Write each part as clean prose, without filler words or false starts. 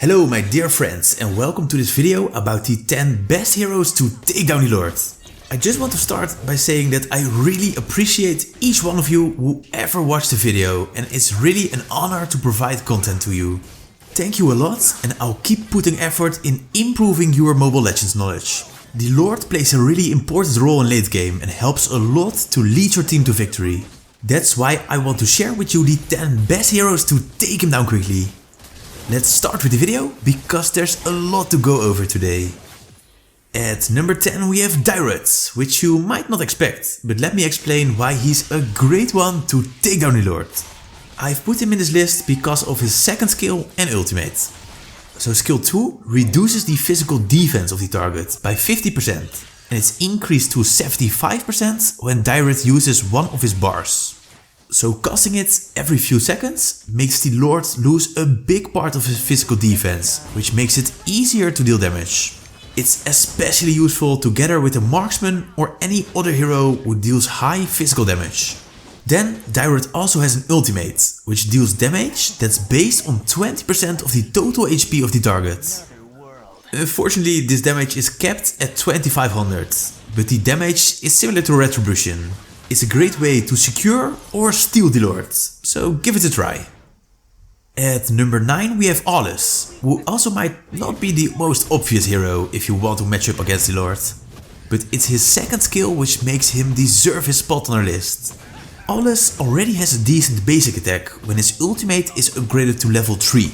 Hello my dear friends and welcome to this video about the 10 best heroes to take down the Lord. I just want to start by saying that I really appreciate each one of you who ever watched the video, and it's really an honor to provide content to you. Thank you a lot, and I'll keep putting effort in improving your Mobile Legends knowledge. The Lord plays a really important role in late game and helps a lot to lead your team to victory. That's why I want to share with you the 10 best heroes to take him down quickly. Let's start with the video, because there's a lot to go over today. At number 10 we have Direct, which you might not expect, but let me explain why he's a great one to take down the Lord. I've put him in this list because of his second skill and ultimate. So skill 2 reduces the physical defense of the target by 50%, and it's increased to 75% when Direct uses one of his bars. So casting it every few seconds makes the Lord lose a big part of his physical defense, which makes it easier to deal damage. It's especially useful together with a marksman or any other hero who deals high physical damage. Then Direct also has an ultimate, which deals damage that's based on 20% of the total HP of the target. Unfortunately, this damage is capped at 2500, but the damage is similar to Retribution. It's a great way to secure or steal the Lord, so give it a try. At number 9 we have Aulus, who also might not be the most obvious hero if you want to match up against the Lord. But it's his second skill which makes him deserve his spot on our list. Aulus already has a decent basic attack when his ultimate is upgraded to level 3.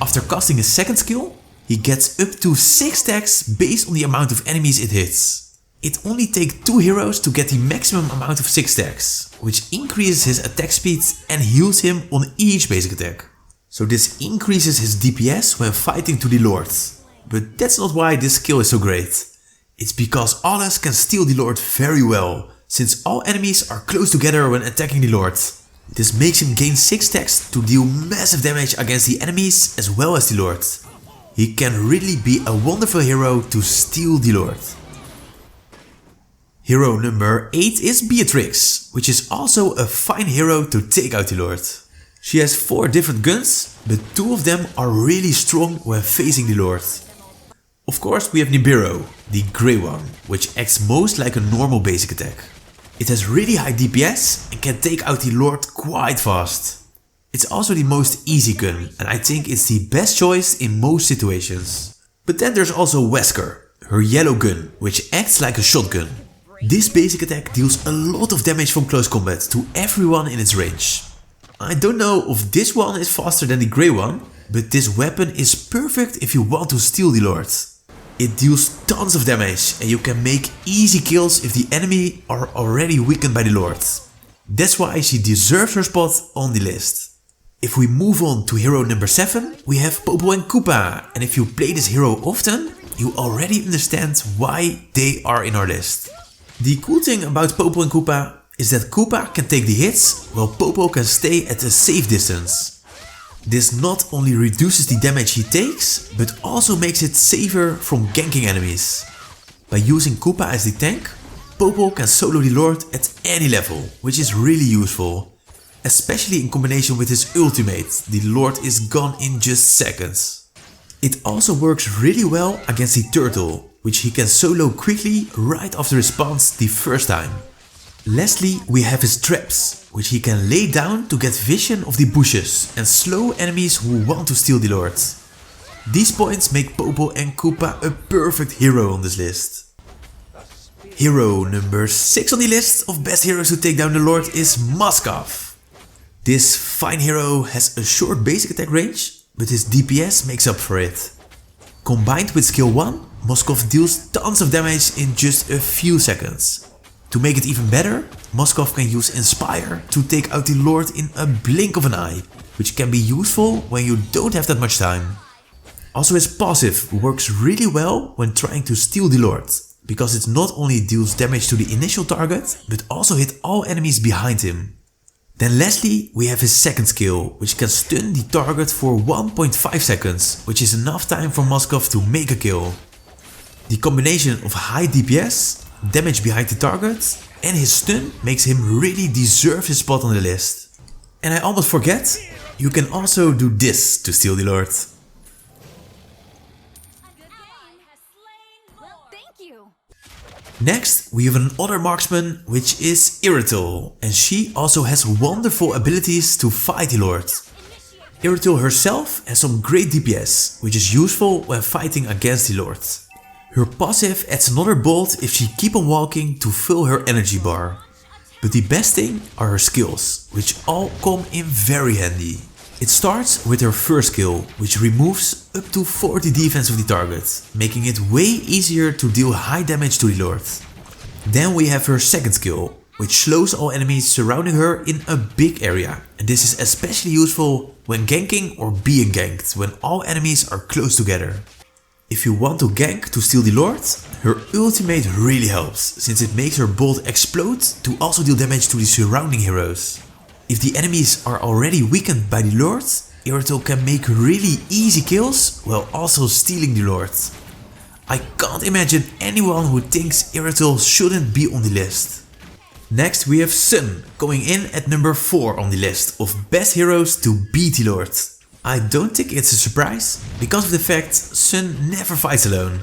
After casting his second skill, he gets up to 6 stacks based on the amount of enemies it hits. It only takes 2 heroes to get the maximum amount of 6 stacks, which increases his attack speed and heals him on each basic attack. So this increases his DPS when fighting to the Lord. But that's not why this skill is so great. It's because Aulus can steal the Lord very well, since all enemies are close together when attacking the Lord. This makes him gain 6 stacks to deal massive damage against the enemies as well as the Lord. He can really be a wonderful hero to steal the Lord. Hero number 8 is Beatrix, which is also a fine hero to take out the Lord. She has 4 different guns, but 2 of them are really strong when facing the Lord. Of course we have Nibiru, the grey one, which acts most like a normal basic attack. It has really high DPS and can take out the Lord quite fast. It's also the most easy gun, and I think it's the best choice in most situations. But then there's also Wesker, her yellow gun, which acts like a shotgun. This basic attack deals a lot of damage from close combat to everyone in its range. I don't know if this one is faster than the grey one, but this weapon is perfect if you want to steal the Lord. It deals tons of damage and you can make easy kills if the enemy are already weakened by the Lord. That's why she deserves her spot on the list. If we move on to hero number 7, we have Popo and Koopa, and if you play this hero often, you already understand why they are in our list. The cool thing about Popo and Koopa is that Koopa can take the hits, while Popo can stay at a safe distance. This not only reduces the damage he takes, but also makes it safer from ganking enemies. By using Koopa as the tank, Popo can solo the Lord at any level, which is really useful. Especially in combination with his ultimate, the Lord is gone in just seconds. It also works really well against the turtle, which he can solo quickly right after response the first time. Lastly, we have his traps, which he can lay down to get vision of the bushes and slow enemies who want to steal the Lord. These points make Popo and Koopa a perfect hero on this list. Hero number 6 on the list of best heroes to take down the Lord is Moskov. This fine hero has a short basic attack range, but his DPS makes up for it. Combined with skill 1, Moskov deals tons of damage in just a few seconds. To make it even better, Moskov can use Inspire to take out the Lord in a blink of an eye, which can be useful when you don't have that much time. Also his passive works really well when trying to steal the Lord, because it not only deals damage to the initial target, but also hit all enemies behind him. Then lastly, we have his second skill, which can stun the target for 1.5 seconds, which is enough time for Moskov to make a kill. The combination of high DPS, damage behind the target, and his stun makes him really deserve his spot on the list. And I almost forget, you can also do this to steal the Lord. Next, we have another marksman, which is Irrital, and she also has wonderful abilities to fight the Lord. Irrital herself has some great DPS, which is useful when fighting against the Lord. Her passive adds another bolt if she keep on walking to fill her energy bar. But the best thing are her skills, which all come in very handy. It starts with her first skill, which removes up to 40 defense of the target, making it way easier to deal high damage to the Lord. Then we have her second skill, which slows all enemies surrounding her in a big area, and this is especially useful when ganking or being ganked, when all enemies are close together. If you want to gank to steal the Lord, her ultimate really helps, since it makes her bolt explode to also deal damage to the surrounding heroes. If the enemies are already weakened by the Lord, Irrital can make really easy kills while also stealing the Lord. I can't imagine anyone who thinks Irrital shouldn't be on the list. Next we have Sun, coming in at number 4 on the list of best heroes to beat the Lord. I don't think it's a surprise, because of the fact Sun never fights alone.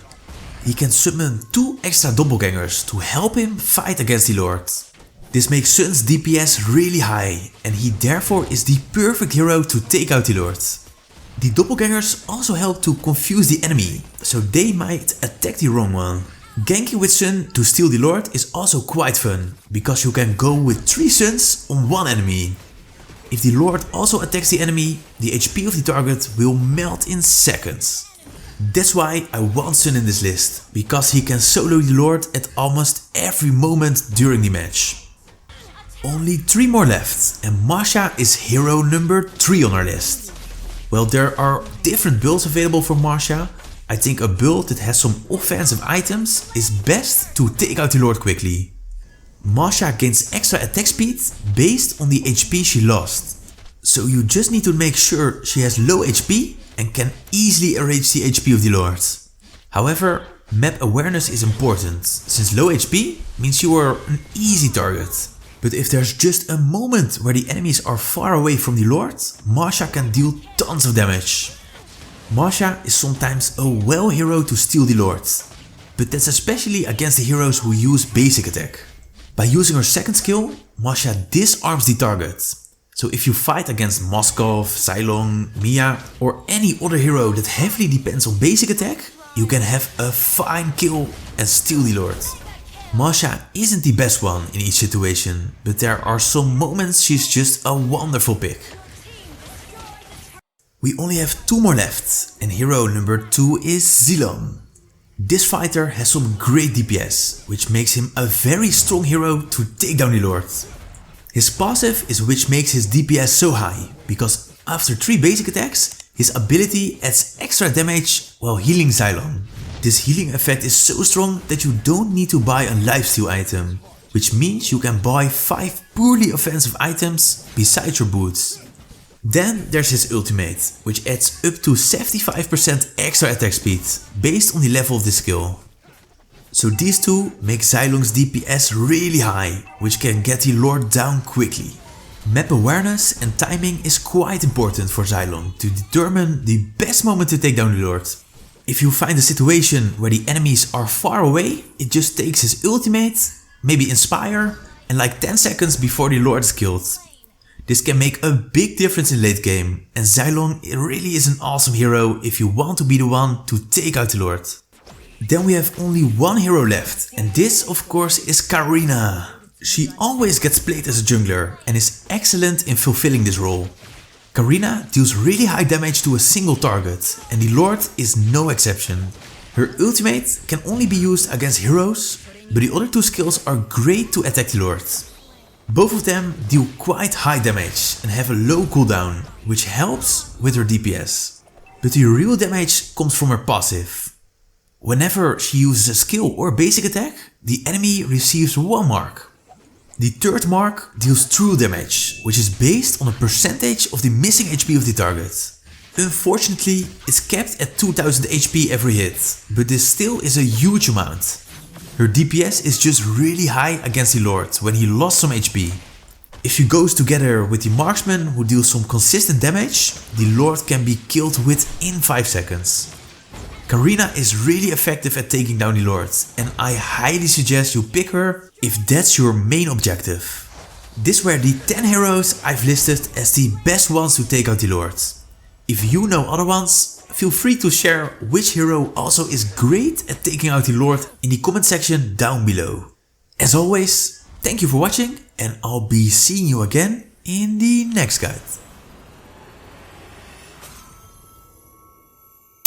He can summon 2 extra doppelgangers to help him fight against the Lord. This makes Sun's DPS really high, and he therefore is the perfect hero to take out the Lord. The doppelgangers also help to confuse the enemy, so they might attack the wrong one. Ganking with Sun to steal the Lord is also quite fun, because you can go with 3 Suns on one enemy. If the Lord also attacks the enemy, the HP of the target will melt in seconds. That's why I want Sun in this list, because he can solo the Lord at almost every moment during the match. Only 3 more left, and Masha is hero number 3 on our list. Well, there are different builds available for Masha. I think a build that has some offensive items is best to take out the Lord quickly. Masha gains extra attack speed based on the HP she lost. So you just need to make sure she has low HP and can easily erase the HP of the Lord. However, map awareness is important, since low HP means you are an easy target. But if there's just a moment where the enemies are far away from the Lord, Masha can deal tons of damage. Masha is sometimes a well hero to steal the Lord, but that's especially against the heroes who use basic attack. By using her second skill, Masha disarms the target. So if you fight against Moskov, Cylon, Mia or any other hero that heavily depends on basic attack, you can have a fine kill and steal the Lord. Masha isn't the best one in each situation, but there are some moments she's just a wonderful pick. We only have 2 more left, and hero number 2 is Zilong. This fighter has some great DPS, which makes him a very strong hero to take down the Lord. His passive is which makes his DPS so high, because after 3 basic attacks, his ability adds extra damage while healing Cylon. This healing effect is so strong that you don't need to buy a lifesteal item, which means you can buy 5 poorly offensive items besides your boots. Then there's his ultimate, which adds up to 75% extra attack speed, based on the level of the skill. So these two make Zylong's DPS really high, which can get the Lord down quickly. Map awareness and timing is quite important for Zylong to determine the best moment to take down the Lord. If you find a situation where the enemies are far away, it just takes his ultimate, maybe Inspire, and like 10 seconds before the Lord is killed. This can make a big difference in late game, and Zylong really is an awesome hero if you want to be the one to take out the Lord. Then we have only 1 hero left, and this of course is Karina. She always gets played as a jungler and is excellent in fulfilling this role. Karina deals really high damage to a single target, and the Lord is no exception. Her ultimate can only be used against heroes, but the other 2 skills are great to attack the Lord. Both of them deal quite high damage and have a low cooldown, which helps with her DPS. But the real damage comes from her passive. Whenever she uses a skill or basic attack, the enemy receives 1 mark. The 3rd mark deals true damage, which is based on a percentage of the missing HP of the target. Unfortunately, it's capped at 2000 HP every hit, but this still is a huge amount. Her DPS is just really high against the Lord when he lost some HP. If she goes together with the marksman who deals some consistent damage, the Lord can be killed within 5 seconds. Karina is really effective at taking down the Lord, and I highly suggest you pick her if that's your main objective. These were the 10 heroes I've listed as the best ones to take out the Lord. If you know other ones, feel free to share which hero also is great at taking out the Lord in the comment section down below. As always, thank you for watching, and I'll be seeing you again in the next guide.